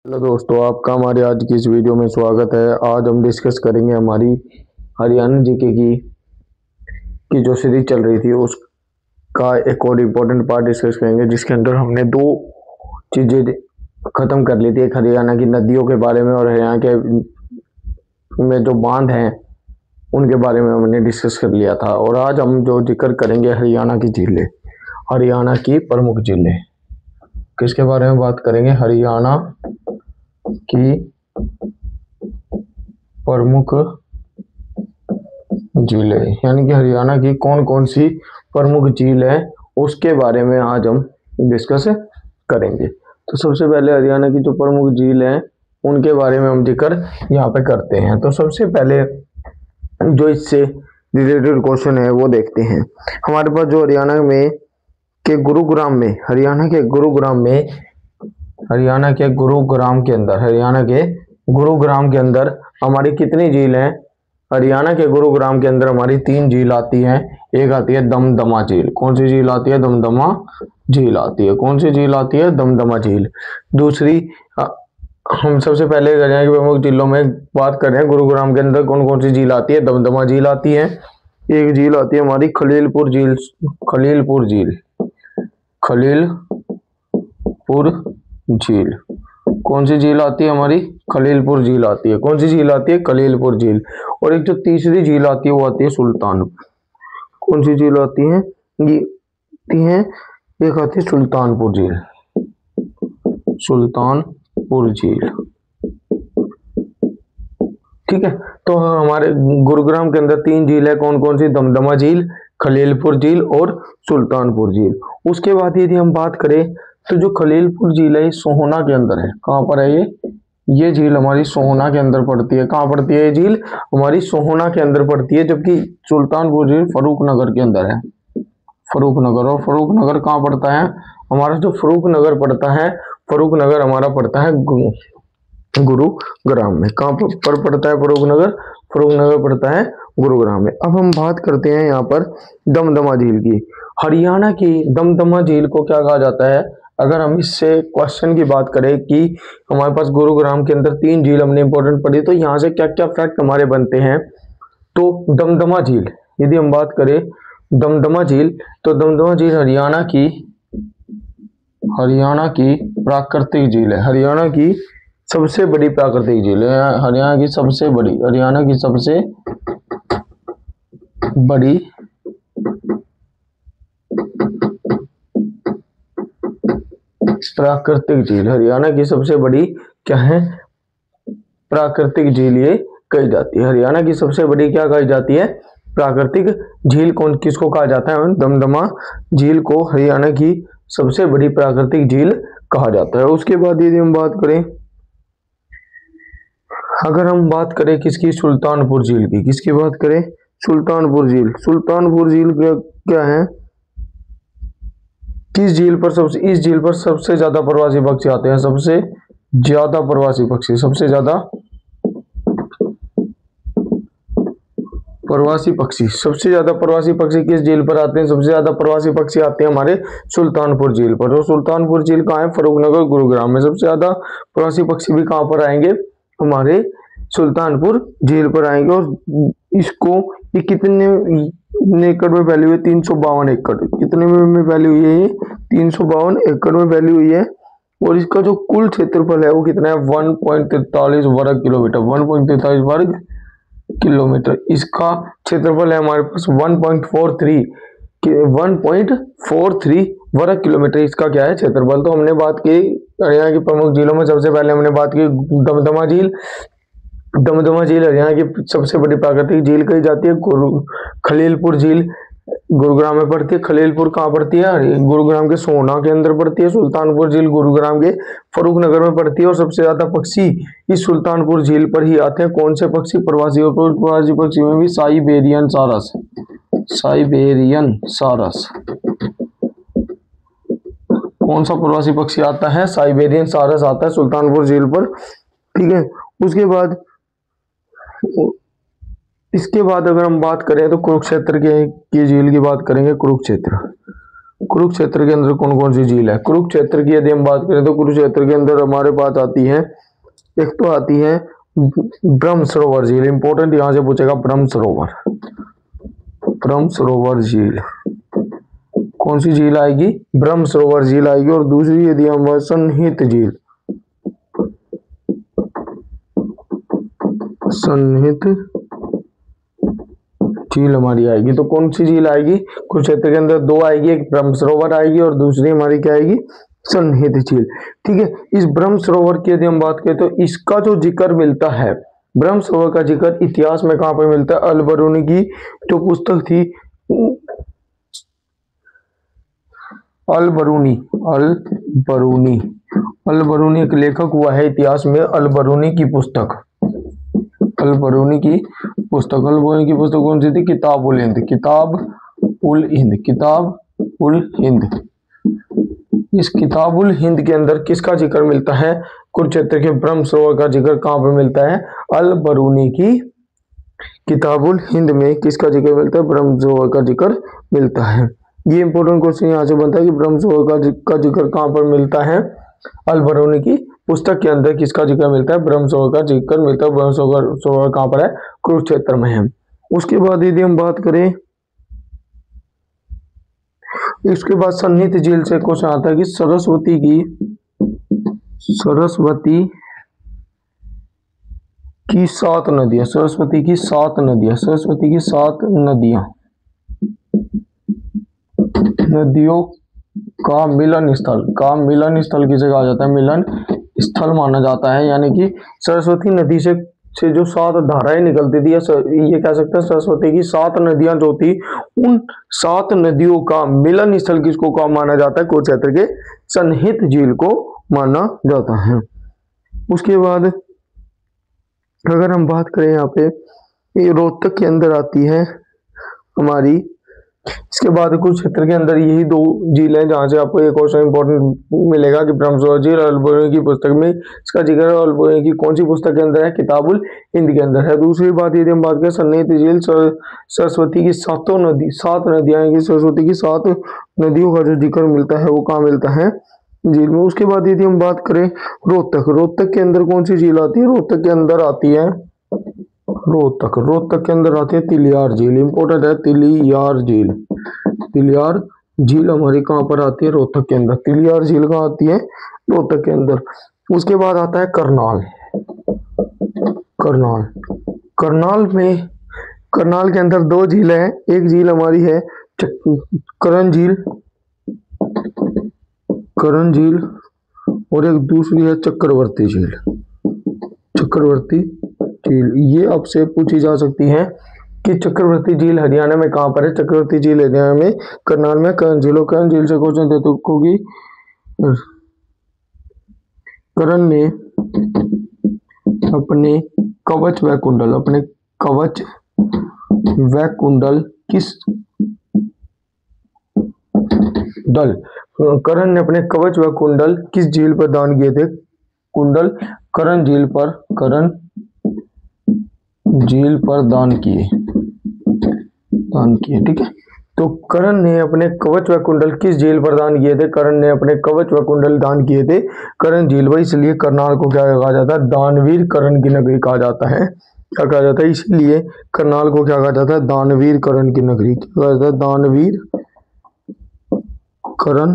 Hello दोस्तों, आपका हमारे आज की इस वीडियो में स्वागत है। आज हम डिस्कस करेंगे हमारी हरियाणा जीके की जो सीरीज चल रही थी उसका एक और इम्पोर्टेंट पार्ट डिस्कस करेंगे, जिसके अंदर हमने दो चीज़ें ख़त्म कर ली थी। एक हरियाणा की नदियों के बारे में और हरियाणा के में जो बांध हैं उनके बारे में हमने डिस्कस कर लिया था। और आज हम जो जिक्र करेंगे हरियाणा की झीलें, हरियाणा की प्रमुख झीलें। किसके बारे में बात करेंगे? हरियाणा की प्रमुख झीलें, यानी कि हरियाणा की कौन कौन सी प्रमुख झील है उसके बारे में आज हम डिस्कस करेंगे। तो सबसे पहले हरियाणा की जो प्रमुख झील है उनके बारे में हम जिक्र यहाँ पे करते हैं। तो सबसे पहले जो इससे रिलेटेड क्वेश्चन है वो देखते हैं। हमारे पास जो हरियाणा में के गुरुग्राम में हरियाणा के गुरुग्राम के अंदर हमारी कितनी झील हैं? हरियाणा के गुरुग्राम के अंदर हमारी 3 झील आती हैं। एक आती है दमदमा झील। कौन सी झील आती है? दमदमा झील आती है। कौन सी झील आती है? दमदमा झील। दूसरी, हम सबसे पहले हरियाणा की प्रमुख झीलों में बात कर रहे हैं। गुरुग्राम के अंदर कौन कौन सी झील आती है? दमदमा झील आती है। एक झील आती है हमारी खलीलपुर झील। कौन सी झील आती है हमारी? खलीलपुर झील आती है। कौन सी झील आती है? खलीलपुर झील। और एक जो तीसरी झील आती है वो आती है सुल्तानपुर। कौन सी झील आती है? ये आती है, एक आती है सुल्तानपुर झील। ठीक है, तो हमारे गुरुग्राम के अंदर 3 झील है। कौन कौन सी? दमदमा झील, खलीलपुर झील और सुल्तानपुर झील। उसके बाद यदि हम बात करें तो जो खलीलपुर झील है ये सोहना के अंदर है। कहाँ पर है ये झील हमारी सोहना के अंदर पड़ती है। कहाँ पड़ती है ये झील? हमारी सोहना के अंदर पड़ती है। जबकि सुल्तानपुर झील फरूखनगर के अंदर है। फरूखनगर, और फरूखनगर कहाँ पड़ता है? हमारा जो फरूखनगर पड़ता है, फरूखनगर हमारा पड़ता है गुरुग्राम में। कहाँ पर पड़ता है फरूखनगर? फरूखनगर पड़ता है गुरुग्राम में। अब हम बात करते हैं यहाँ पर दमदमा झील की। हरियाणा की दमदमा झील को क्या कहा जाता है? अगर हम इससे क्वेश्चन की बात करें कि हमारे पास गुरुग्राम के अंदर 3 झील हमने इंपॉर्टेंट पढ़ी, तो यहाँ से क्या क्या फैक्ट हमारे बनते हैं। तो दमदमा झील, यदि हम बात करें दमदमा झील, तो दमदमा झील हरियाणा की प्राकृतिक झील है। हरियाणा की सबसे बड़ी प्राकृतिक झील है। हरियाणा की सबसे बड़ी प्राकृतिक झील, हरियाणा की सबसे बड़ी क्या है? प्राकृतिक झील ये कही जाती है। हरियाणा की सबसे बड़ी क्या कही जाती है? प्राकृतिक झील। कौन किसको कहा जाता है? दमदमा झील को हरियाणा की सबसे बड़ी प्राकृतिक झील कहा जाता है। उसके बाद यदि हम बात करें, अगर हम बात करें किसकी? सुल्तानपुर झील की। किसकी बात करें? सुल्तानपुर झील। सुल्तानपुर झील क्या है? इस झील पर सबसे ज्यादा प्रवासी पक्षी आते हैं। सबसे ज्यादा प्रवासी पक्षी किस झील पर आते हैं? सबसे ज्यादा प्रवासी पक्षी आते हैं हमारे सुल्तानपुर झील पर। और सुल्तानपुर झील कहाँ है? फरूखनगर गुरुग्राम में। सबसे ज्यादा प्रवासी पक्षी भी कहाँ पर आएंगे? हमारे सुल्तानपुर झील पर आएंगे। और ये कितने एकड़ में फैली हुई है? 352 एकड़। कितने में फैली हुई है ये? 352 एकड़ में फैली हुई है। और इसका जो कुल क्षेत्रफल है वो कितना है? 1.43 वर्ग किलोमीटर। 1.43 वर्ग किलोमीटर इसका क्षेत्रफल है हमारे पास। 1.43 वर्ग किलोमीटर इसका क्या है? क्षेत्रफल। तो हमने बात की हरियाणा की प्रमुख झीलों में, सबसे पहले हमने बात की दमदमा झील। दमदमा झील हरियाणा की सबसे बड़ी प्राकृतिक झील कही जाती है। खलीलपुर झील गुरुग्राम में पड़ती है। खलीलपुर कहाँ पड़ती है? गुरुग्राम के सोहना के अंदर पड़ती है। सुल्तानपुर झील गुरुग्राम के फरूखनगर में पड़ती है। और सबसे ज्यादा पक्षी इस सुल्तानपुर झील पर ही आते हैं। कौन से पक्षी? प्रवासी। और प्रवासी पक्षी में भी साइबेरियन सारस। कौन सा प्रवासी पक्षी आता है? साइबेरियन सारस आता है सुल्तानपुर झील पर। ठीक है, इसके बाद अगर हम बात करें तो कुरुक्षेत्र की झील की बात करेंगे। कुरुक्षेत्र के अंदर कौन कौन सी झील है? कुरुक्षेत्र की यदि हम बात करें तो कुरुक्षेत्र के अंदर हमारे पास आती है, एक तो आती है ब्रह्म सरोवर झील, इंपॉर्टेंट यहां से पूछेगा ब्रह्म सरोवर, ब्रह्म सरोवर झील। कौन सी झील आएगी? ब्रह्म सरोवर झील आएगी। और दूसरी यदि हम सन्निहित झील, सन्निहित झील हमारी आएगी। तो कौन सी झील आएगी? कुरुक्षेत्र के अंदर दो आएगी, एक ब्रह्म सरोवर आएगी और दूसरी हमारी क्या आएगी? सन्निहित झील। ठीक है, इस ब्रह्म सरोवर की यदि हम बात करें तो इसका जो जिक्र मिलता है, ब्रह्म सरोवर का जिक्र इतिहास में कहां पर मिलता है? अल बरूनी की जो पुस्तक थी, अल बरूनी, अल बरूनी, अल बरूनी एक लेखक हुआ है इतिहास में, अल बरूनी की पुस्तक, अल बरूनी की पुस्तक, अल बरूनी की पुस्तक कौन सी थी? किताब उल हिंद, किताब उल हिंद, किताब उल हिंद। इस किताब उल हिंद के अंदर किसका जिक्र मिलता है? कुरुक्षेत्र के ब्रह्म सरोवर का जिक्र कहां पर मिलता है? अल बरूनी की किताब उल हिंद में किसका जिक्र मिलता है? ब्रह्म सरोवर का जिक्र मिलता है। ये इंपॉर्टेंट क्वेश्चन यहाँ से बनता है कि ब्रह्म सरोवर का जिक्र कहां पर मिलता है? अल बरूनी की पुस्तक के अंदर किसका जिक्र मिलता है? ब्रह्म सरोवर का जिक्र मिलता है। ब्रह्म सरोवर कहां पर है? कुरुक्षेत्र में है। उसके बाद यदि हम बात करें, इसके बाद सन्निहित झील से क्वेश्चन आता है कि सरस्वती की 7 नदियां, सरस्वती की 7 नदियां, सरस्वती की 7 नदियां, नदियों का मिलन स्थल किसे कहा जाता है? मिलन स्थल माना जाता है। यानी कि सरस्वती नदी से जो 7 धाराएं निकलती थी, ये कह सकते हैं सरस्वती की 7 नदियां जो थी, उन 7 नदियों का मिलन स्थल किसको का माना जाता है? कुरुक्षेत्र के सन्निहित झील को माना जाता है। उसके बाद अगर हम बात करें यहाँ पे, ये रोहतक के अंदर आती है हमारी। इसके बाद कुरुक्षेत्र के अंदर यही 2 झील है जहां से आपको एक क्वेश्चन इंपॉर्टेंट मिलेगा कि ब्रह्म सरोवर झील अल बरूनी की पुस्तक में इसका जिक्र अल बरूनी की कौन सी पुस्तक के अंदर है? किताब उल हिंद के अंदर है। दूसरी बात यदि हम बात करें सन्निहित झील, सरस्वती की 7 नदियां, सरस्वती की 7 नदियों का जो जिक्र मिलता है वो कहाँ मिलता है? झील में। उसके बाद यदि हम बात करें रोहतक के अंदर कौन सी झील आती है? रोहतक के अंदर आती है, रोहतक के अंदर आती है तिलियार झील, इंपॉर्टेंट है तिलियार झील। तिलियार झील हमारी कहां पर आती है? रोहतक के अंदर। तिलियार झील कहां आती है? रोहतक के अंदर। उसके बाद आता है करनाल, करनाल, करनाल के अंदर 2 झील है। एक झील हमारी है करण झील और एक दूसरी है चक्रवर्ती झील, चक्रवर्ती झील। ये आपसे पूछी जा सकती है कि चक्रवर्ती झील हरियाणा में कहां पर है? चक्रवर्ती झील हरियाणा में करनाल में करण झील से क्वेश्चन देते होगी। करण ने अपने कवच व कुंडल किस दल, करण ने अपने कवच व कुंडल किस झील पर दान किए थे? कुंडल करण झील पर दान किए। ठीक है, तो करण ने अपने कवच व कुंडल किस झील पर दान किए थे? करण ने अपने कवच व कुंडल दान किए थे करण झील पर। इसलिए करनाल को क्या कहा जाता है? दानवीर करण की नगरी कहा जाता है। क्या कहा जाता है? इसलिए करनाल को क्या कहा जाता है? दानवीर करण की नगरी। क्या कहा जाता है? दानवीर करण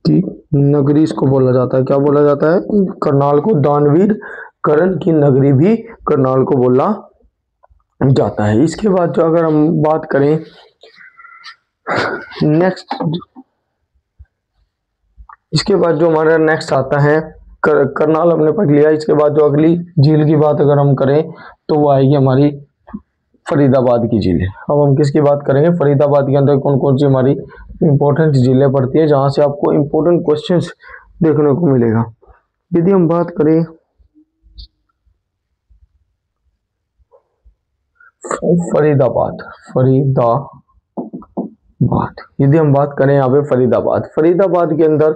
की नगरी इसको बोला जाता है। क्या बोला जाता है? करनाल को दानवीर करण की नगरी भी करनाल को बोला जाता है। इसके बाद जो अगर हम बात करें नेक्स्ट, इसके बाद जो हमारा नेक्स्ट आता है करनाल हमने पढ़ लिया। इसके बाद जो अगली झील की बात अगर हम करें तो वो आएगी हमारी फरीदाबाद की झील। अब हम किसकी बात करेंगे? फरीदाबाद के अंदर कौन कौन सी हमारी इंपॉर्टेंट झीलें पड़ती है जहां से आपको इंपॉर्टेंट क्वेश्चंस देखने को मिलेगा। यदि हम बात करें फरीदाबाद, यदि हम बात करें यहाँ पे फरीदाबाद के अंदर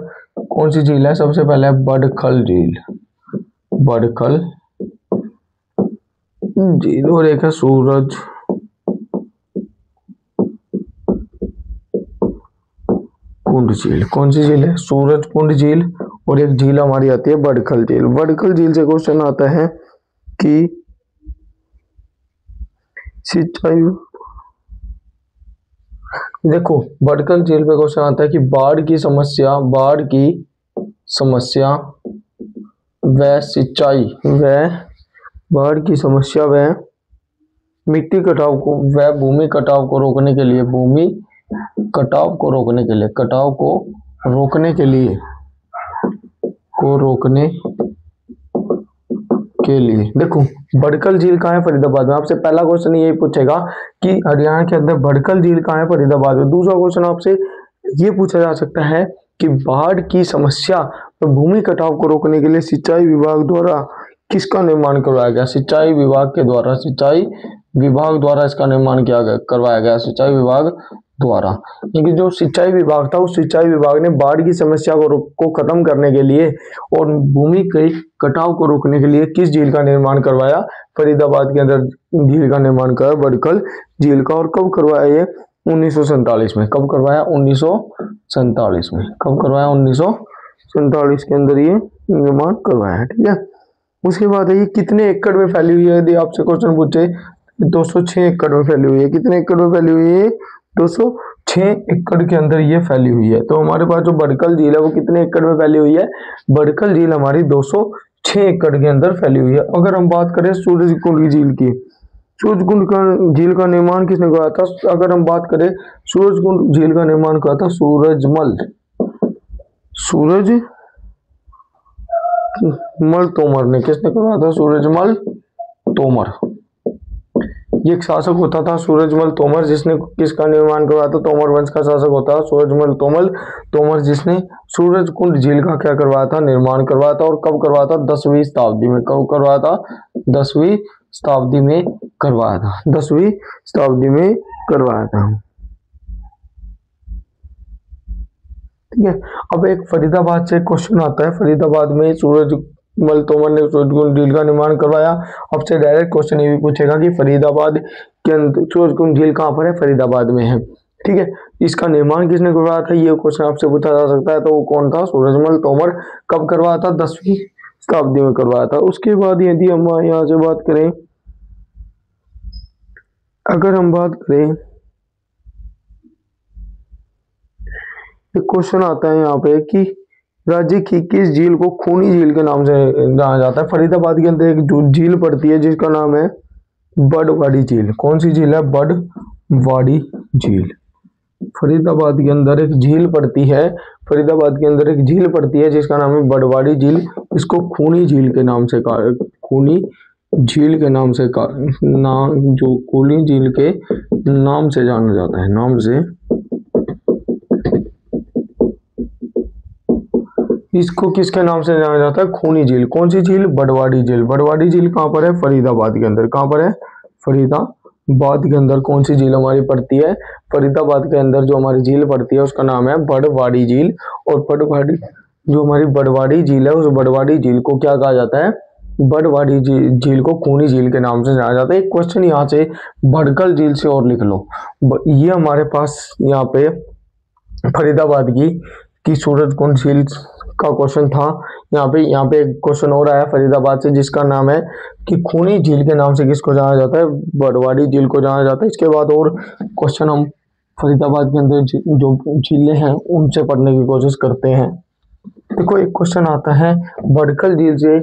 कौन सी झील है? सबसे पहले बड़खल झील, और एक है सूरजकुंड झील। कौन सी झील है? सूरजकुंड झील। और एक झील हमारी आती है बड़खल झील। बड़खल झील से क्वेश्चन आता है कि सिंचाई, देखो बड़खल झील पे क्वेश्चन आता है कि बाढ़ की समस्या व सिंचाई व बाढ़ की समस्या व मिट्टी कटाव को व भूमि कटाव को रोकने के लिए कटाव को रोकने के लिए देखो बड़खल झील कहाँ है? फरीदाबाद में। आपसे पहला क्वेश्चन यही पूछेगा कि हरियाणा के अंदर बड़खल झील कहाँ है? फरीदाबाद में। दूसरा क्वेश्चन आपसे ये पूछा जा सकता है कि बाढ़ की समस्या और भूमि कटाव को रोकने के लिए सिंचाई विभाग द्वारा किसका निर्माण करवाया गया? सिंचाई विभाग द्वारा इसका निर्माण करवाया गया, सिंचाई विभाग द्वारा। क्योंकि जो सिंचाई विभाग था उस सिंचाई विभाग ने बाढ़ की समस्या को खत्म करने के लिए और भूमि के कटाव को रोकने के लिए किस झील का निर्माण करवाया? फरीदाबाद के अंदर झील का निर्माण करवाया, बड़खल झील का। और कब करवाया ये? 1947 में। कब करवाया? 1947 में। कब करवाया? 1947 के अंदर ये निर्माण करवाया। ठीक है। उसके बाद है ये कितने एकड़ में फैली हुई है? यदि आपसे क्वेश्चन पूछे 206 एकड़ में फैली हुई है। कितने एकड़ में फैली हुई है? 206 एकड़ के अंदर ये फैली हुई है। तो हमारे पास जो बड़खल झील है वो कितने एकड़ में फैली हुई है? बड़खल झील हमारी 206 एकड़ के अंदर फैली हुई है। अगर हम बात करें सूरजकुंड झील की, सूरजकुंड झील का निर्माण किसने कराया था? अगर हम बात करें सूरजकुंड झील का निर्माण करा था सूरजमल तोमर ने। किसने करवाया था? सूरजमल तोमर। ये एक शासक होता था सूरजमल तोमर, जिसने किसका निर्माण करवाया था? तोमर वंश का शासक होता है सूरजमल तोमर, जिसने सूरजकुंड झील का क्या करवाया था? निर्माण करवाया था। और कब करवाया था? 10वीं शताब्दी में। कब करवाया था? 10वीं शताब्दी में करवाया था। 10वीं शताब्दी में करवाया था। ठीक है। अब एक फरीदाबाद से क्वेश्चन आता है। फरीदाबाद में सूरजमल तोमर ने सूरजकुंड झील का निर्माण करवाया। आपसे डायरेक्ट क्वेश्चन ये भी पूछेगा कि फरीदाबाद के अंदर सूरजकुंड झील कहाँ पर है? फरीदाबाद में है। ठीक है। इसका निर्माण किसने करवाया था? ये क्वेश्चन आपसे पूछा जा सकता है। तो वो कौन था? सूरजमल तोमर। कब करवाया था? 10वीं शताब्दी में करवाया था। उसके बाद यदि हम यहाँ से बात करें, अगर हम बात करें, एक क्वेश्चन आता है यहाँ पे कि राज्य की किस झील को खूनी झील के नाम से जाना जाता है? फरीदाबाद के अंदर एक झील पड़ती है जिसका नाम है बड़वाड़ी झील। कौन सी झील है? बड़वाड़ी झील। फरीदाबाद के अंदर एक झील पड़ती है, फरीदाबाद के अंदर एक झील पड़ती है जिसका नाम है बड़वाड़ी झील। इसको खूनी झील के नाम से खूनी झील के नाम से जो खूनी झील के नाम से जाना जाता है, नाम से। इसको किसके नाम से जाना जाता है? खूनी झील। कौन सी झील? बड़वाड़ी झील। बड़वाड़ी झील कहाँ पर है? फरीदाबाद के अंदर। कहाँ पर है? फरीदाबाद के अंदर। कौन सी झील हमारी पड़ती है? फरीदाबाद के अंदर जो हमारी झील पड़ती है उसका नाम है बड़वाड़ी झील। और जो हमारी बड़वाड़ी झील है उस बड़वाड़ी झील को क्या कहा जाता है? बड़वाड़ी झील को खूनी झील के नाम से जाना जाता है। एक क्वेश्चन यहाँ से बड़खल झील से और लिख लो। ये हमारे पास यहाँ पे फरीदाबाद की सूरजकुंड झील का क्वेश्चन था। यहाँ पे एक क्वेश्चन और आया फरीदाबाद से जिसका नाम है कि खूनी झील के नाम से किसको जाना जाता है? बड़वाड़ी झील को जाना जाता है। इसके बाद और क्वेश्चन हम फरीदाबाद के अंदर जो झीलें हैं उनसे पढ़ने की कोशिश करते हैं। देखो एक क्वेश्चन आता है बड़खल झील से,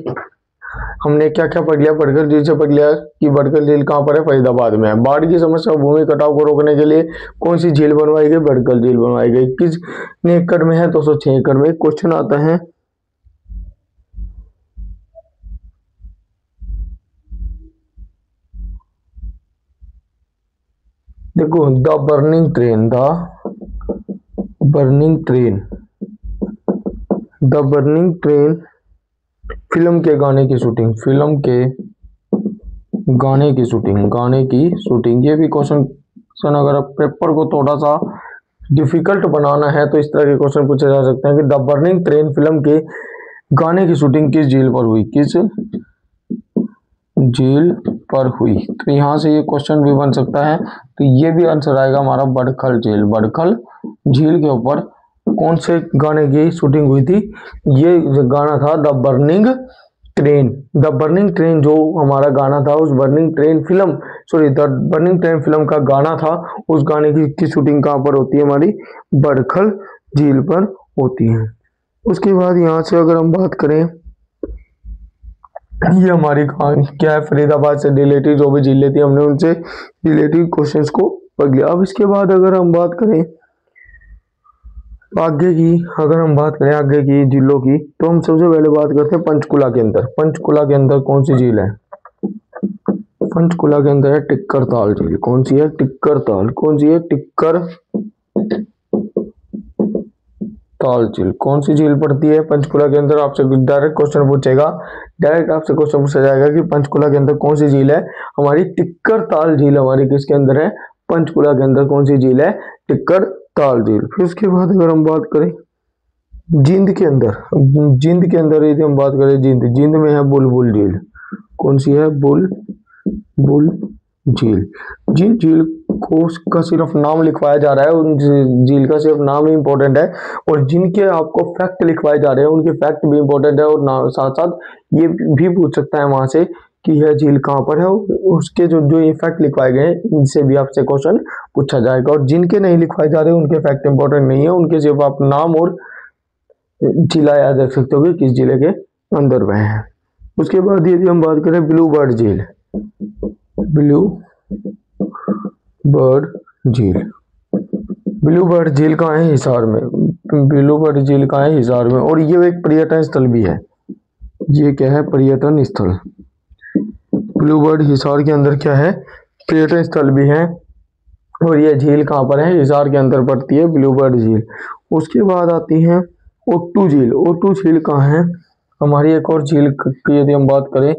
हमने क्या क्या पढ़ लिया? बड़खल झील से पढ़ लिया कि बड़खल झील कहाँ पर है? फरीदाबाद में है। बाढ़ की समस्या भूमि कटाव को रोकने के लिए कौन सी झील बनवाई गई? बड़खल झील बनवाई गई। कितने एकड़ में है? 206 एकड़ में। क्वेश्चन आता है देखो द बर्निंग ट्रेन फिल्म के गाने की शूटिंग। ये भी क्वेश्चन अगर पेपर को थोड़ा सा डिफिकल्ट बनाना है तो इस तरह के क्वेश्चन पूछे जा सकते हैं कि द बर्निंग ट्रेन फिल्म के गाने की शूटिंग किस झील पर हुई? किस झील पर हुई? तो यहाँ से ये क्वेश्चन भी बन सकता है। तो ये भी आंसर आएगा हमारा बड़खल झील। बड़खल झील के ऊपर कौन से गाने की शूटिंग हुई थी? ये गाना था the burning train. The burning train जो हमारा गाना था, उस burning train film, sorry the burning train film का गाना था, उस गाने की शूटिंग कहाँ पर होती है? हमारी बड़खल झील पर होती है। उसके बाद यहाँ से अगर हम बात करें, ये हमारी कहानी क्या है, फरीदाबाद से रिलेटेड जो भी झीलें थी हमने उनसे रिलेटेड क्वेश्चंस को पढ़ लिया। अब इसके बाद अगर हम बात करें आगे की, अगर हम बात करें आगे की झीलों की, तो हम सबसे पहले बात करते हैं पंचकुला के अंदर। पंचकुला के अंदर कौन सी झील है? पंचकुला के अंदर है टिक्कर ताल झील। कौन सी है? टिक्कर ताल। कौन सी है? टिक्कर ताल झील। कौन सी झील पड़ती है पंचकुला के अंदर? आपसे डायरेक्ट क्वेश्चन पूछेगा, डायरेक्ट आपसे क्वेश्चन पूछा जाएगा कि पंचकुला के अंदर कौन सी झील है? हमारी टिक्कर ताल झील हमारी किसके अंदर है? पंचकुला के अंदर कौन सी झील है? टिक्कर ताल झील। फिर उसके बाद अगर हम बात करें जींद के अंदर, जींद के अंदर यदि हम बात करें, जींद में है बुलबुल झील। कौन सी है? बुलबुल झील। जिन झील को का सिर्फ नाम लिखवाया जा रहा है, उन झील का सिर्फ नाम ही इंपॉर्टेंट है, और जिनके आपको फैक्ट लिखवाए जा रहे हैं उनके फैक्ट भी इंपॉर्टेंट है, और साथ साथ ये भी पूछ सकता है वहां से कि यह झील कहाँ पर है, उसके जो जो फैक्ट लिखवाए गए हैं इनसे भी आपसे क्वेश्चन पूछा जाएगा। और जिनके नहीं लिखवाए जा रहे उनके फैक्ट इंपॉर्टेंट नहीं है, उनके सिर्फ आप नाम और जिला याद रख सकते हो कि किस जिले के अंदर वह है। उसके बाद यदि हम बात करें ब्लू बर्ड झील, ब्लू बर्ड झील। ब्लू बर्ड झील कहाँ है? हिसार में। ब्लू बर्ड झील कहाँ है? हिसार में। और ये एक पर्यटन स्थल भी है। ये क्या है? पर्यटन स्थल। ब्लू बर्ड हिसार के अंदर क्या है? पर्यटन स्थल भी है। और ये झील कहाँ पर है? हिसार के अंदर पड़ती है ब्लू बर्ड झील। उसके बाद आती है ओट्टू झील। ओट्टू झील कहाँ है? हमारी एक और झील की यदि हम बात करें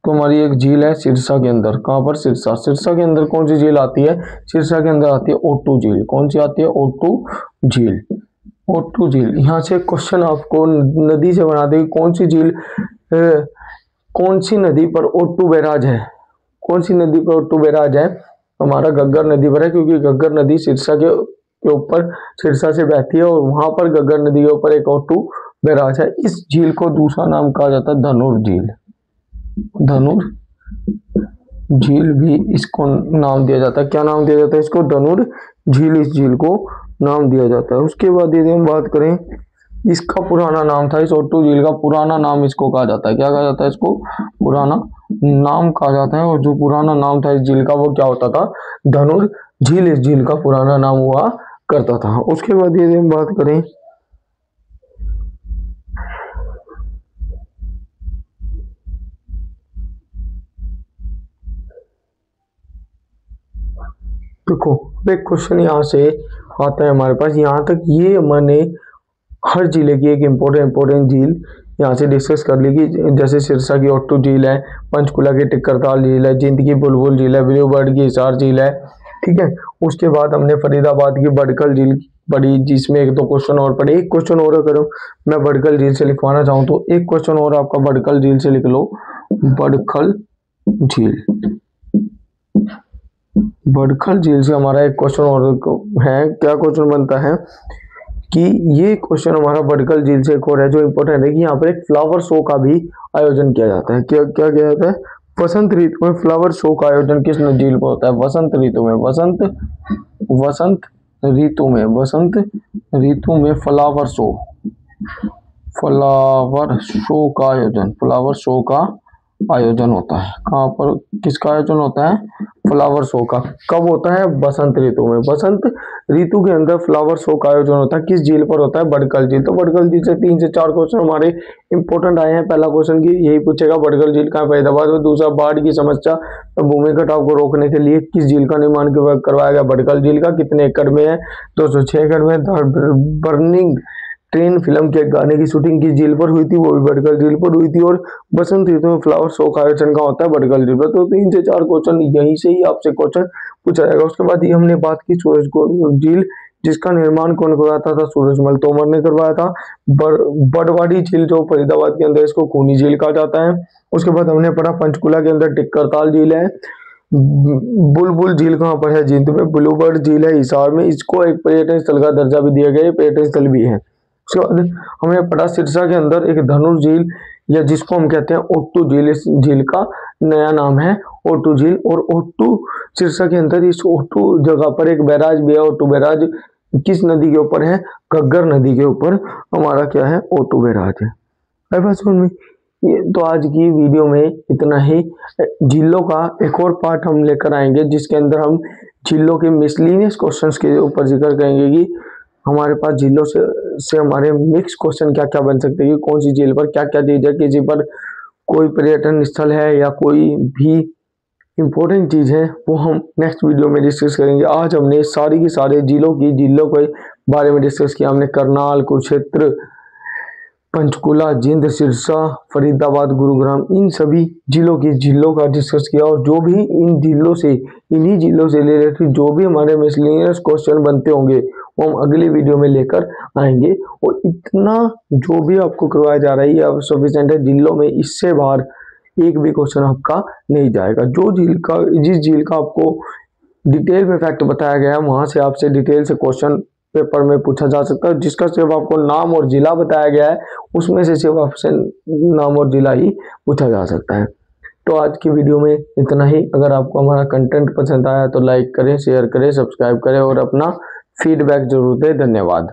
तो हमारी एक झील है सिरसा के अंदर। कहाँ पर? सिरसा। सिरसा के अंदर कौन सी झील आती है? सिरसा के अंदर आती है ओट्टू झील। कौन सी आती है? ओट्टू झील। ओट्टू झील। यहाँ से क्वेश्चन आपको नदी से बना देगी। कौन सी झील, कौन सी नदी पर ओट्टू बैराज है? कौन सी नदी पर ओट्टू बैराज है? हमारा घग्गर नदी पर है, क्योंकि घग्गर नदी सिरसा के ऊपर, सिरसा से बहती है, और वहां पर घग्गर नदी के ऊपर एक ओट्टू बैराज है। इस झील को दूसरा नाम कहा जाता है धनुर झील। धनुर झील भी इसको नाम दिया जाता है। क्या नाम दिया जाता है इसको? धनुर झील। इस झील को नाम दिया जाता है। उसके बाद यदि हम बात करें, इसका पुराना नाम था, इस ओट्टू झील का पुराना नाम इसको कहा जाता है। क्या कहा जाता है इसको? पुराना नाम कहा जाता है। और जो पुराना नाम था इस झील का वो क्या होता था? धनुर झील। इस झील का पुराना नाम हुआ करता था। उसके बाद यदि हम बात करें, देखो एक क्वेश्चन यहाँ से आता है हमारे पास। यहाँ तक ये मैंने हर जिले की एक इम्पोर्टेंट झील यहाँ से डिस्कस कर ली कि जैसे सिरसा की ओट्टू झील है, पंचकुला की टिक्करताल झील है, जींद की बुलबुल झील है, ब्लू बर्ड की हिसार झील है। ठीक है। उसके बाद हमने फरीदाबाद की बड़खल झील पढ़ी, जिसमें एक दो क्वेश्चन और पढ़े। एक क्वेश्चन और अगर मैं बड़खल झील से लिखवाना चाहूँ तो एक क्वेश्चन और आपका बड़खल झील से लिख लो। बड़खल झील। बड़खल झील से हमारा एक क्वेश्चन और है। क्या क्वेश्चन बनता है कि ये क्वेश्चन हमारा बड़खल झील से एक और है जो इंपॉर्टेंट है कि यहाँ पर एक फ्लावर शो का भी आयोजन किया जाता है। क्या क्या किया जाता है? वसंत ऋतु में फ्लावर शो का आयोजन किस झील पर होता है? वसंत ऋतु में। वसंत ऋतु में फ्लावर शो का आयोजन होता है। कहाँ पर? किसका आयोजन होता है? फ्लावर शो का। कब होता है? बसंत ऋतु में। बसंत ऋतु के अंदर फ्लावर शो का आयोजन होता है। किस झील पर होता है? बड़खल झील। तो बड़खल झील से 3 से 4 क्वेश्चन हमारे इंपॉर्टेंट आए हैं। पहला क्वेश्चन की यही पूछेगा, बड़खल झील कहाँ फरीदाबाद में। दूसरा, बाढ़ की समस्या भूमि कटाव को रोकने के लिए किस झील का निर्माण करवाया गया? बड़खल झील का। कितने एकड़ में है? 206 एकड़ में। बर्निंग ट्रेन फिल्म के गाने की शूटिंग किस झील पर हुई थी? वो भी बड़खल झील पर हुई थी। और बसंत ऋतु में फ्लावर शो का आयोजन कहाँ होता है? बड़खल झील पर। तो 3 से 4 क्वेश्चन यहीं से ही आपसे क्वेश्चन पूछा जाएगा। उसके बाद ये हमने बात की सूरजकुंड झील, जिसका निर्माण कौन करवाया था? सूरजमल तोमर ने करवाया था। बड़वाड़ी झील जो फरीदाबाद के अंदर, इसको खूनी झील कहा जाता है। उसके बाद हमने पढ़ा पंचकुला के अंदर टिक्करताल झील है। बुलबुल झील कहाँ पर है? जींद में। ब्लूबर्ड झील है हिसार में। इसको एक पर्यटन स्थल का दर्जा भी दिया गया है, पर्यटन स्थल भी है। उसके बाद हमें पता सिरसा के अंदर एक धनुष झील या जिसको हम कहते हैं ओट्टू झील, इस झील का नया नाम है ओट्टू झील। और ओट्टू सिरसा के अंदर इस ओट्टू जगह पर एक बैराज भी है। ओट्टू बैराज किस नदी के ऊपर है? घग्गर नदी के ऊपर हमारा क्या है? ओट्टू बैराज है। आई बात समझ में? ये तो आज की वीडियो में इतना ही। झीलों का एक और पार्ट हम लेकर आएंगे जिसके अंदर हम झीलों के मिसलिनियस क्वेश्चंस के ऊपर जिक्र करेंगे कि हमारे पास झीलों से हमारे मिक्स क्वेश्चन क्या क्या बन सकते हैं, कौन सी झील पर क्या क्या चीज है, किसी पर कोई पर्यटन स्थल है या कोई भी इम्पोर्टेंट चीज है, वो हम नेक्स्ट वीडियो में डिस्कस करेंगे। आज हमने सारी की सारे झीलों के बारे में डिस्कस किया। हमने करनाल, कुरुक्षेत्र, पंचकुला, जिंद, सिरसा, फरीदाबाद, गुरुग्राम, इन सभी झीलों का डिस्कस किया। और जो भी इन्हीं झीलों से रिलेटेड जो भी हमारे मिसलेनियस क्वेश्चन बनते होंगे वो हम अगली वीडियो में लेकर आएंगे। और इतना जो भी आपको करवाया जा रहा है अब सफिशिएंट है। झीलों में इससे बाहर एक भी क्वेश्चन आपका नहीं जाएगा। जिस झील का आपको डिटेल में फैक्ट बताया गया है वहां से आपसे डिटेल से क्वेश्चन पेपर में पूछा जा सकता है। जिसका सिर्फ आपको नाम और जिला बताया गया है उसमें से सिर्फ आपसे नाम और जिला ही पूछा जा सकता है। तो आज की वीडियो में इतना ही। अगर आपको हमारा कंटेंट पसंद आया तो लाइक करें, शेयर करें, सब्सक्राइब करें और अपना फीडबैक जरूर दें। धन्यवाद।